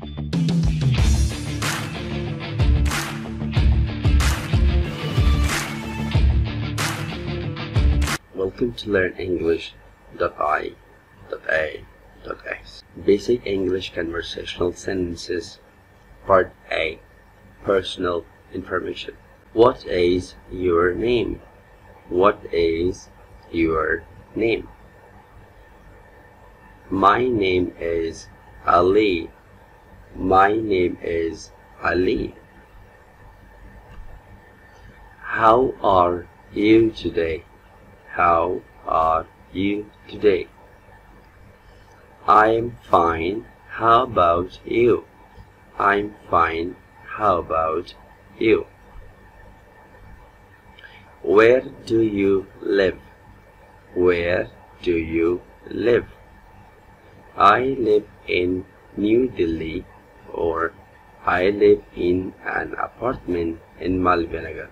Welcome to LearnEnglish.I.A.X. Basic English Conversational Sentences. Part A. Personal Information. What is your name? What is your name? My name is Ali. My name is Ali. How are you today? How are you today? I'm fine. How about you? I'm fine. How about you? Where do you live? Where do you live? I live in New Delhi, or I live in an apartment in Malvinagar.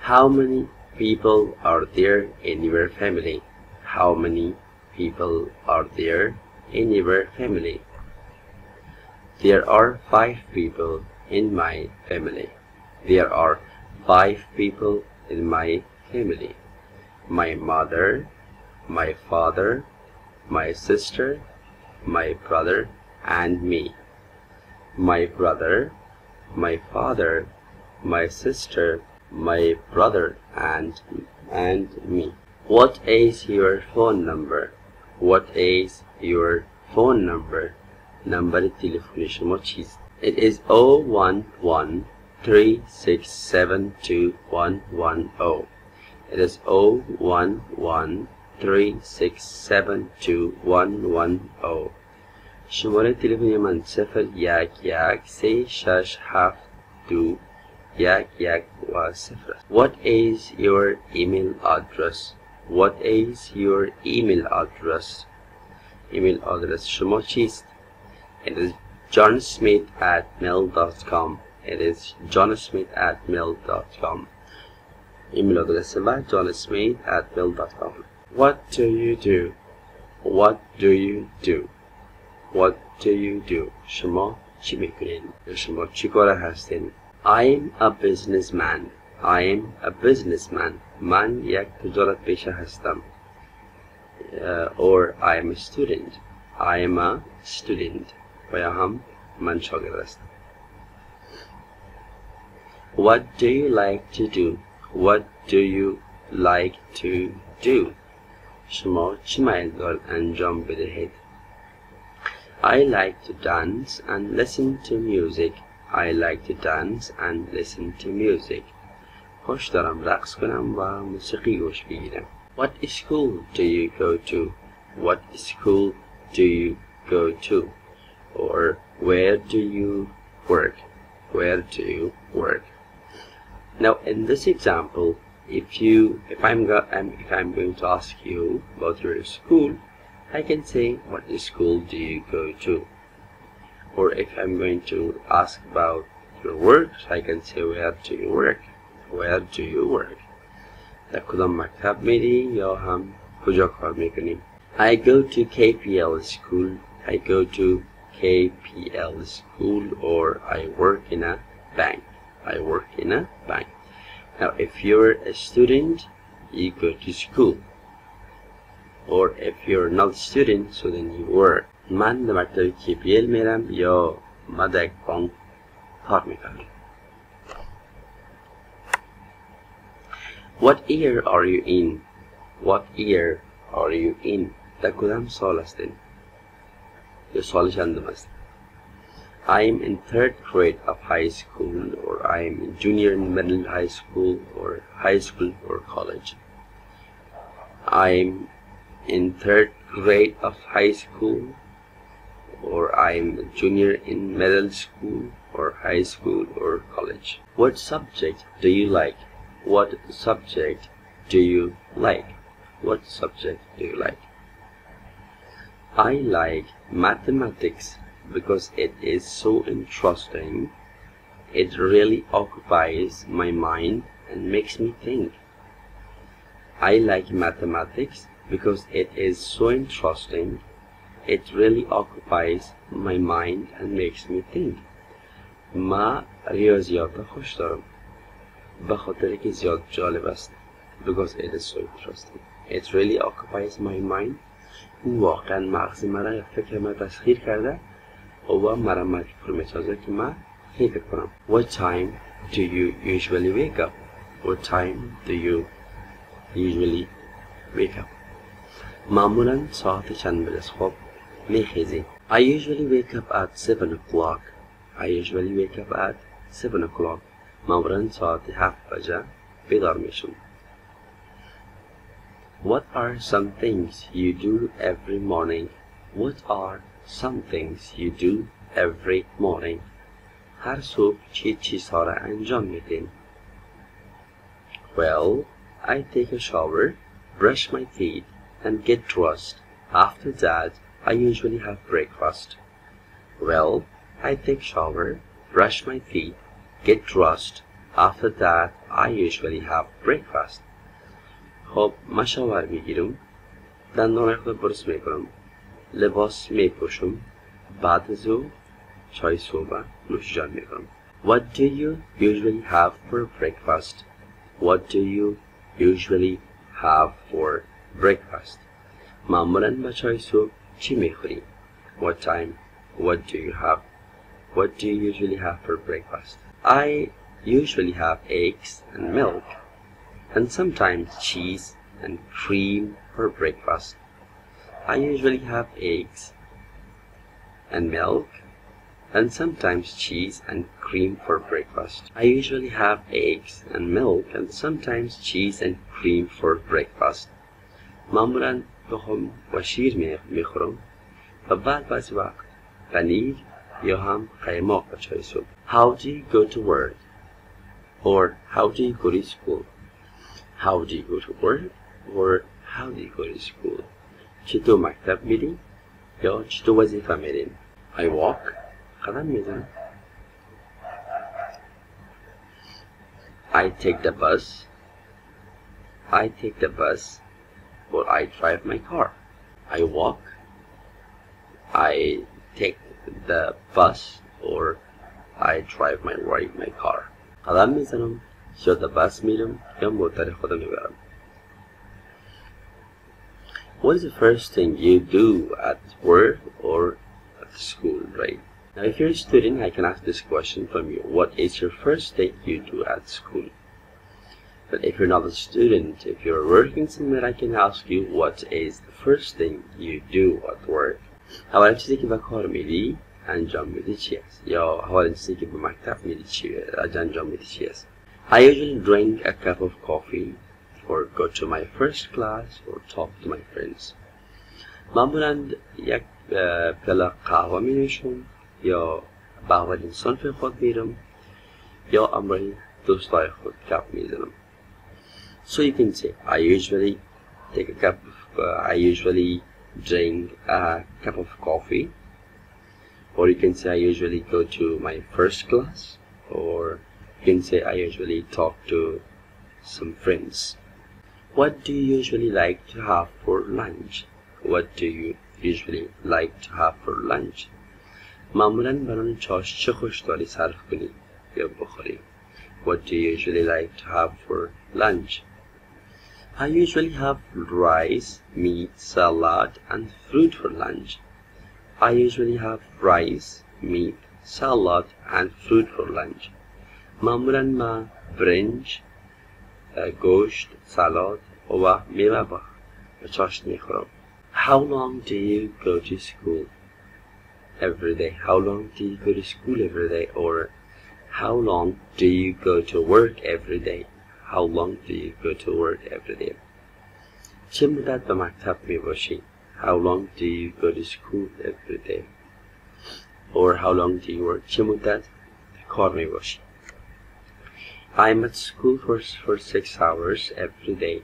How many people are there in your family? How many people are there in your family? There are 5 people in my family. There are 5 people in my family. My mother, my father, my sister, my brother, and me. My brother, my father, my sister, my brother, and me. What is your phone number? What is your phone number? Number telephone شما چیست؟ It is 01136721110. It is 01136721110. شماره تلفنی من 01136721110. What is your email address? What is your email address? Email address شما چیست؟ It is johnsmith@mail.com. It is johnsmith@mail.com. Email address من johnsmith@mail.com. What do you do? What do you do? What do you do? شما چی میکنین؟ شما چی کاره هستین؟ I'm a businessman. I'm a businessman. من یک تجارت پیشه هستم. Or I'm a student. I'm a student. و یا هم من شاگرد هستم. What do you like to do? What do you like to do? شما چی میل دارید انجام بدهید؟ I like to dance and listen to music. I like to dance and listen to music. خوش دارم رقص کنم و موسیقی گوش بگیرم. What school do you go to? What school do you go to? Or where do you work? Where do you work? Now in this example, if I'm going to ask you about your school, I can say, what school do you go to? Or if I'm going to ask about your work, I can say, where do you work? Where do you work? در کدام مکتب میری یا هم کجا کار میکنی؟ I go to KPL school. I go to KPL school, or I work in a bank. I work in a bank. Now if you're a student, you go to school. Or if you're not a student, so then you work. من در مکتب KPL میرم یا من در یک بانک کار میکنم. What year are you in? What year are you in? در کدام سال هستین؟ یا سال چندم است؟ I am in 3rd grade of high school, or I am in junior in middle high school, or high school or college. I am in 3rd grade of high school, or I am a junior in middle school, or high school or college. What subject do you like? What subject do you like? What subject do you like? I like mathematics because it is so interesting. It really occupies my mind and makes me think. I like mathematics because it is so interesting. It really occupies my mind and makes me think. ما ریاضیات خوش دارم به خاطر که زیاد جالب است. Because it is so interesting. It really occupies my mind. این واقعا مغز مرا فکر من تسخیر کرده و مرا مجبور می‌سازه که من فکر کنم. What time do you usually wake up? What time do you usually wake up? معمولا ساعت چند بجه از خواب میخیزی؟ I usually wake up at 7 o'clock. I usually wake up at 7 o'clock. معمولا ساعت 7 بجه بیدار میشم. What are some things you do every morning? What are some things you do every morning? هر صبح چه چیزها را انجام میدین؟ Well, I take a shower, brush my teeth, and get dressed. After that, I usually have breakfast. Well, I take shower, brush my teeth, get dressed. After that, I usually have breakfast. خب من شاور میگیرم، دندان خود برس میکنم، لباس میپوشم، بعد از او چای صبح نوشیجان میکنم. What do you usually have for breakfast? What do you usually have for breakfast? معمولاً با چای صبح چی میخوری؟ What time? What do you have? What do you usually have for breakfast? I usually have eggs and milk, and sometimes cheese and cream for breakfast. I usually have eggs and milk, and sometimes cheese and cream for breakfast. I usually have eggs and milk, and sometimes cheese and cream for breakfast. معمولاً تخم و شیر میخورم و بعضی وقت پنیر یا هم قیماق و چای صبح. How do you go to work? Or how do you go to school? How do you go to work? Or how do you go to school? چطور مکتب میرین یا چطور وظیفه میرین؟ I walk. قدم میزنم. I take the bus. I take the bus. Or I drive my car. I walk. I take the bus. Or I drive my car. قدم میزنم یا the bus میرم یا موتر خودم میبرم. What is the first thing you do at work or at school, right? Now if you're a student, I can ask this question from you. What is your first thing you do at school? But if you're not a student, if you're working somewhere, I can ask you what is the first thing you do at work. اولین چیزی که به کار میری انجام میدی چی است؟ یا اولین چیزی که به مکتب میری انجام میدی چی است؟ I usually drink a cup of coffee or go to my first class or talk to my friends. معمولاً یک پیاله قهوه می نوشم یا به اولین صنف خود میرم یا امروی دوستای خود گپ میزنم. So you can say I usually drink a cup of coffee, or you can say I usually go to my first class, or you can say I usually talk to some friends. What do you usually like to have for lunch? What do you usually like to have for lunch? معمولاً برای چاش چه خوش داری صرف کنی یا بخوری. What do you usually like to have for lunch? I usually have rice, meat, salad, and fruit for lunch. I usually have rice, meat, salad, and fruit for lunch. معمولاً ما برنج، گوشت، سالاد و میوه با چاشنی میخورم. How long do you go to school every day? How long do you go to school every day? Or how long do you go to work every day? How long do you go to work every day? چه مدت به مکتب می باشی؟ How long do you go to school every day? Or how long do you work? چه مدت کار می باشی؟ I'm at school for 6 hours every day.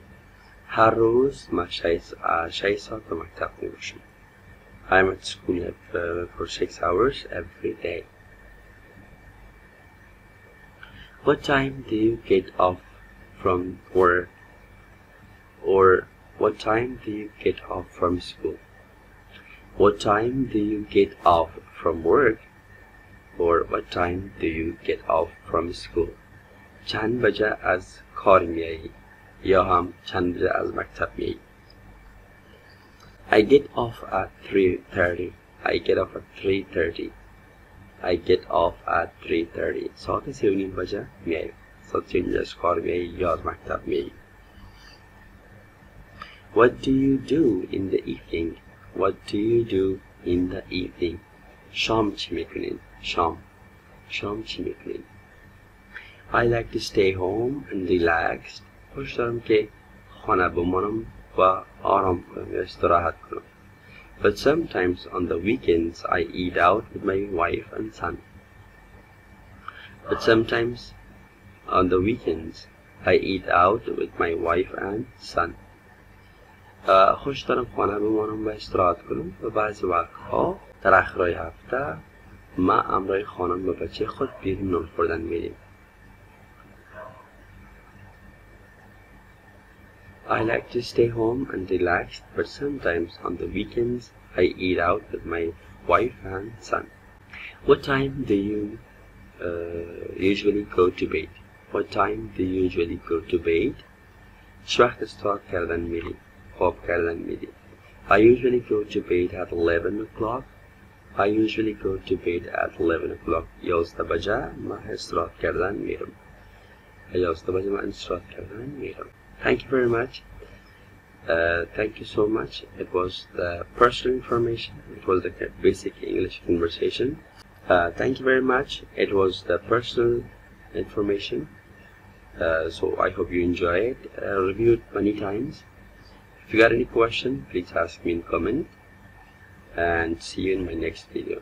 هر روز من 6 ساعت به مکتب می باشم. I'm at school for 6 hours every day. What time do you get off from work? Or what time do you get off from school? What time do you get off from work? Or what time do you get off from school? چند بجه از کار میایی یا هم چند بجه از مکتب میایی. I get off at 3:30. I get off at 3:30. I get off at 3:30. ساعت 3:30 بجه میایی. ساعت 3:30 از کار میایی یا از مکتب میایی. What do you do in the evening? What do you do in the evening? شام چی میکنین؟ شام چی میکنین؟ I like to stay home and relax. خوش دارم که خانه بمانم و آرام کنم یا استراحت کنم. But sometimes on the weekends I eat out with my wife and son. But sometimes on the weekends I eat out with my wife and son. خوش دارم خانه بمانم و استراحت کنم و بعضی وقتها در آخرای هفته ما همراه خانم و بچه خود بیرون نون خوردن میریم. I like to stay home and relax, but sometimes on the weekends I eat out with my wife and son. What time do you usually go to bed? What time do you usually go to bed? چه وقت استراحت کردن میری؟ خواب کردن میری؟ I usually go to bed at 11 o'clock. I usually go to bed at 11 o'clock. 11 بجه من استراحت کردن میرم. 11 بجه من استراحت کردن میرم. Thank you very much. Thank you so much. It was the personal information. It was the basic English conversation. Thank you very much. It was the personal information. So I hope you enjoy it. Review it many times. If you got any question, please ask me in comment. And see you in my next video.